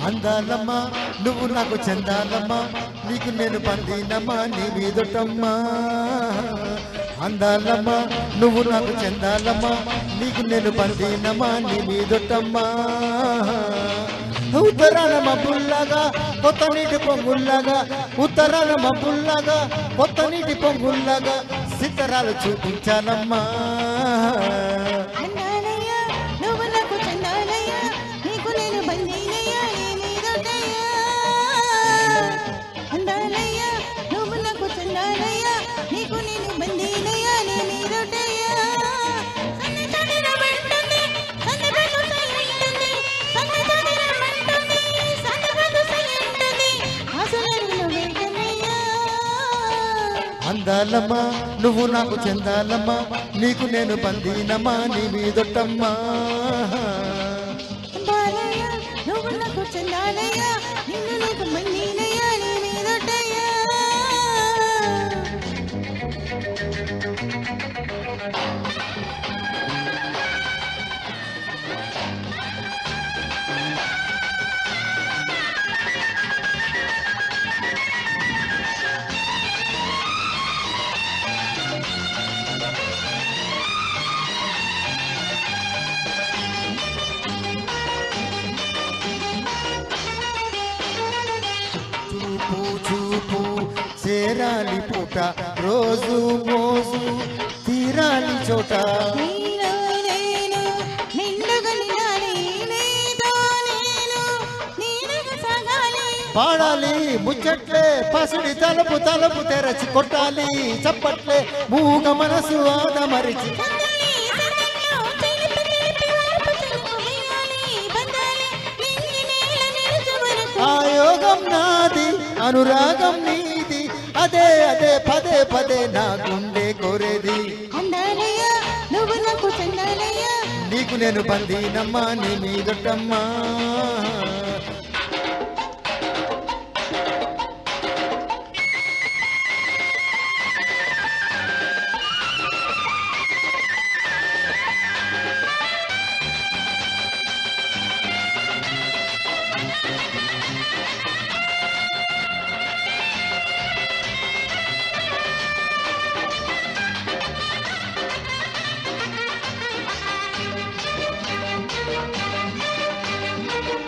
అందాలమ్మా నువ్వు నాకు చందాలమ్మా, నీకు నేను పందినమ్మా నీ మీదొట్టమ్మా. అందాలమ్మా నువ్వు నాకు చందాలమ్మా, నీకు నేను పందినమ్మా నీ మీదొట్టమ్మా. ఉత్తరాన మబ్బుల్లాగా కొత్త నీటి పొంగుల్లాగా, ఉత్తరాన మబ్బుల్లాగా కొత్త నీటి పొంగుల్లాగా సిత్తరాలు చూపించాలమ్మా. అందాలమ్మా నువ్వు నాకు చందాలమ్మా, నీకు నేను పందినమ్మా నీ మీదొట్టమ్మా. నువ్వు నాకు చందాలయ్యా, నిన్ను నాకు మందినయ్యా నీ మీదొట్టయ్యా. చూపు చేరాలి పూట, రోజు మోజు తీరాలి చోట. పాడాలి ముచ్చట్లే పసిడి తలుపు తలుపు తెరచి కొట్టాలి చప్పట్లే మూగ మనసు ఆదమరిచి. ఆయోగం నాది అనురాగం నీది, అదే అదే పదే పదే నా గుండె కోరేది. నువ్వు నాకు చందాలయ్యా, నీకు నేను బందీనమ్మా నీ మీదొట్టమ్మా.